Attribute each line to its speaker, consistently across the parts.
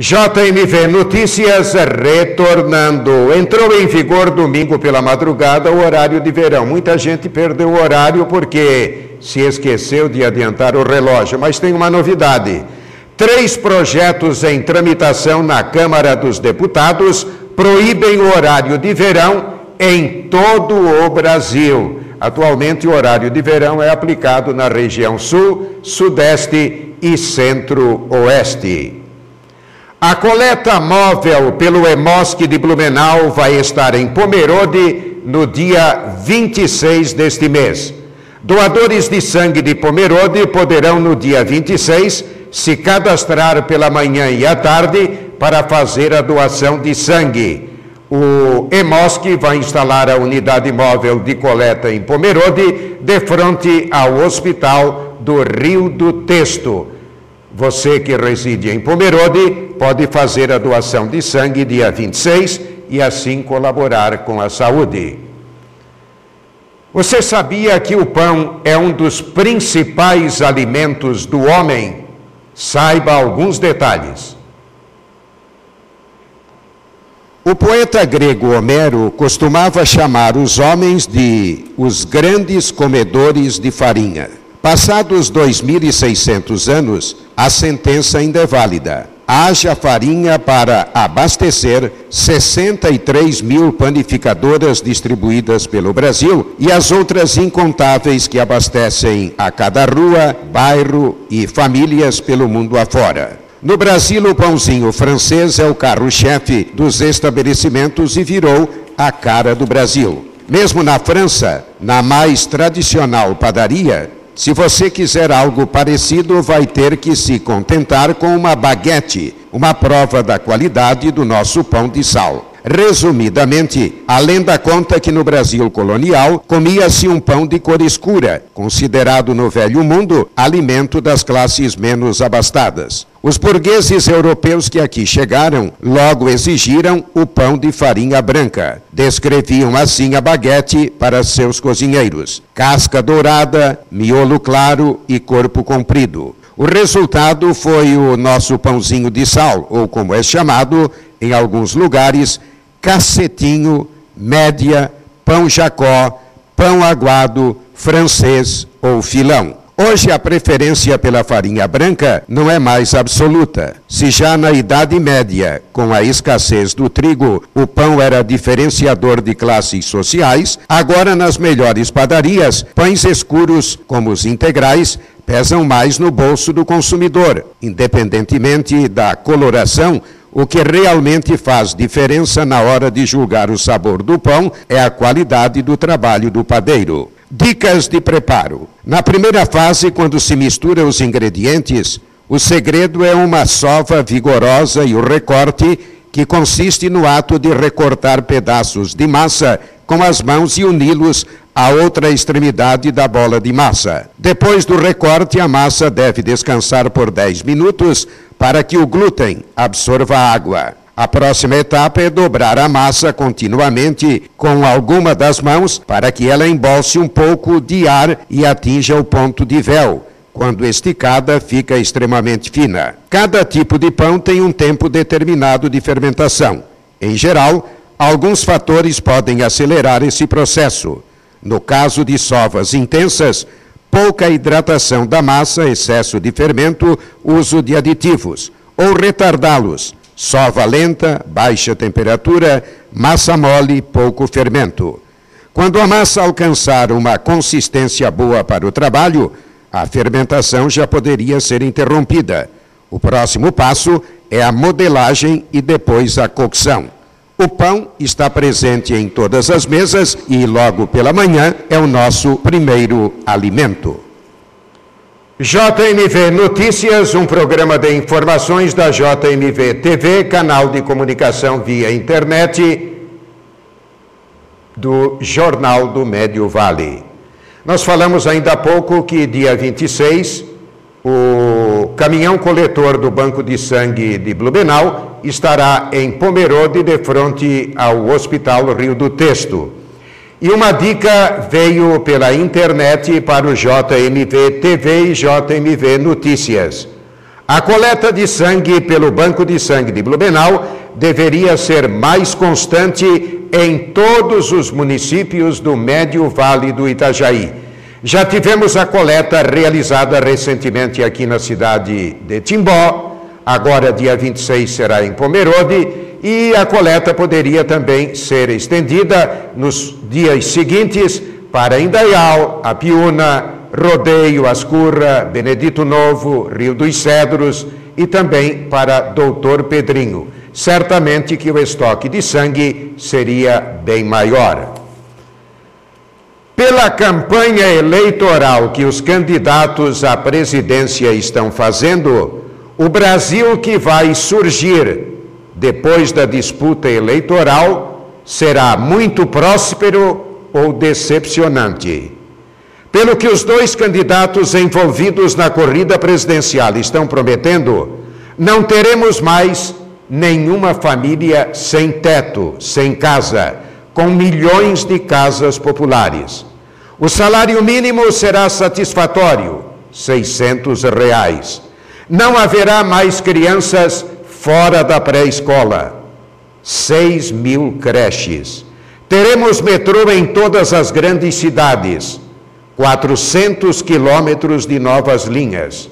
Speaker 1: JMV Notícias retornando. Entrou em vigor domingo pela madrugada o horário de verão. Muita gente perdeu o horário porque se esqueceu de adiantar o relógio. Mas tem uma novidade. 3 projetos em tramitação na Câmara dos Deputados proíbem o horário de verão em todo o Brasil. Atualmente o horário de verão é aplicado na região Sul, Sudeste e Centro-Oeste. A coleta móvel pelo EMOSC de Blumenau vai estar em Pomerode no dia 26 deste mês. Doadores de sangue de Pomerode poderão no dia 26 se cadastrar pela manhã e à tarde para fazer a doação de sangue. O EMOSC vai instalar a unidade móvel de coleta em Pomerode, de frente ao Hospital do Rio do Testo. Você que reside em Pomerode pode fazer a doação de sangue dia 26 e assim colaborar com a saúde. Você sabia que o pão é um dos principais alimentos do homem? Saiba alguns detalhes. O poeta grego Homero costumava chamar os homens de os grandes comedores de farinha. Passados 2.600 anos, a sentença ainda é válida. Haja farinha para abastecer 63 mil panificadoras distribuídas pelo Brasil e as outras incontáveis que abastecem a cada rua, bairro e famílias pelo mundo afora. No Brasil, o pãozinho francês é o carro-chefe dos estabelecimentos e virou a cara do Brasil. Mesmo na França, na mais tradicional padaria, se você quiser algo parecido, vai ter que se contentar com uma baguete, uma prova da qualidade do nosso pão de sal. Resumidamente, a lenda conta que no Brasil colonial comia-se um pão de cor escura, considerado no Velho Mundo alimento das classes menos abastadas. Os burgueses europeus que aqui chegaram logo exigiram o pão de farinha branca. Descreviam assim a baguete para seus cozinheiros: casca dourada, miolo claro e corpo comprido. O resultado foi o nosso pãozinho de sal, ou como é chamado em alguns lugares, cacetinho, média, pão Jacó, pão aguado, francês ou filão. Hoje a preferência pela farinha branca não é mais absoluta. Se já na Idade Média, com a escassez do trigo, o pão era diferenciador de classes sociais, agora nas melhores padarias, pães escuros, como os integrais, pesam mais no bolso do consumidor. Independentemente da coloração, o que realmente faz diferença na hora de julgar o sabor do pão é a qualidade do trabalho do padeiro. Dicas de preparo. Na primeira fase, quando se mistura os ingredientes, o segredo é uma sova vigorosa e o recorte, que consiste no ato de recortar pedaços de massa com as mãos e uni-los à outra extremidade da bola de massa. Depois do recorte, a massa deve descansar por 10 minutos para que o glúten absorva a água. A próxima etapa é dobrar a massa continuamente com alguma das mãos para que ela embolse um pouco de ar e atinja o ponto de véu. Quando esticada, fica extremamente fina. Cada tipo de pão tem um tempo determinado de fermentação. Em geral, alguns fatores podem acelerar esse processo. No caso de sovas intensas, pouca hidratação da massa, excesso de fermento, uso de aditivos. Ou retardá-los, sova lenta, baixa temperatura, massa mole, pouco fermento. Quando a massa alcançar uma consistência boa para o trabalho, a fermentação já poderia ser interrompida. O próximo passo é a modelagem e depois a cocção. O pão está presente em todas as mesas e logo pela manhã é o nosso primeiro alimento. JMV Notícias, um programa de informações da JMV TV, canal de comunicação via internet do Jornal do Médio Vale. Nós falamos ainda há pouco que dia 26, o caminhão coletor do Banco de Sangue de Blumenau estará em Pomerode, de frente ao Hospital Rio do Testo. E uma dica veio pela internet para o JMV TV e JMV Notícias. A coleta de sangue pelo Banco de Sangue de Blumenau deveria ser mais constante em todos os municípios do Médio Vale do Itajaí. Já tivemos a coleta realizada recentemente aqui na cidade de Timbó, agora dia 26 será em Pomerode, e a coleta poderia também ser estendida nos dias seguintes para Indaial, Apiúna, Rodeio, Ascurra, Benedito Novo, Rio dos Cedros e também para Doutor Pedrinho. Certamente que o estoque de sangue seria bem maior. Pela campanha eleitoral que os candidatos à presidência estão fazendo, o Brasil que vai surgir depois da disputa eleitoral será muito próspero ou decepcionante. Pelo que os dois candidatos envolvidos na corrida presidencial estão prometendo, não teremos mais nenhuma família sem teto, sem casa, com milhões de casas populares. O salário mínimo será satisfatório, R$ 600. Não haverá mais crianças fora da pré-escola, 6.000 creches. Teremos metrô em todas as grandes cidades, 400 quilômetros de novas linhas.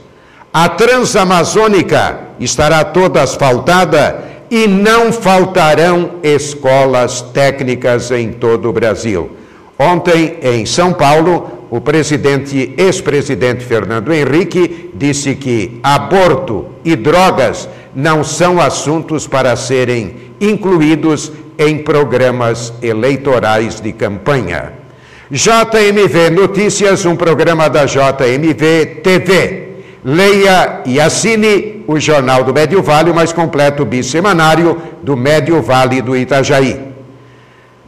Speaker 1: A Transamazônica estará toda asfaltada e não faltarão escolas técnicas em todo o Brasil. Ontem, em São Paulo, o ex-presidente Fernando Henrique disse que aborto e drogas não são assuntos para serem incluídos em programas eleitorais de campanha. JMV Notícias, um programa da JMV TV. Leia e assine o Jornal do Médio Vale, o mais completo bissemanário do Médio Vale do Itajaí.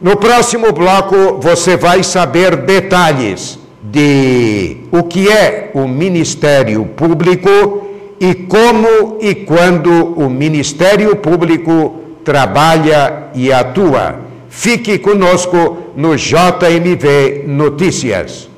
Speaker 1: No próximo bloco, você vai saber detalhes de o que é o Ministério Público e como e quando o Ministério Público trabalha e atua. Fique conosco no JMV Notícias.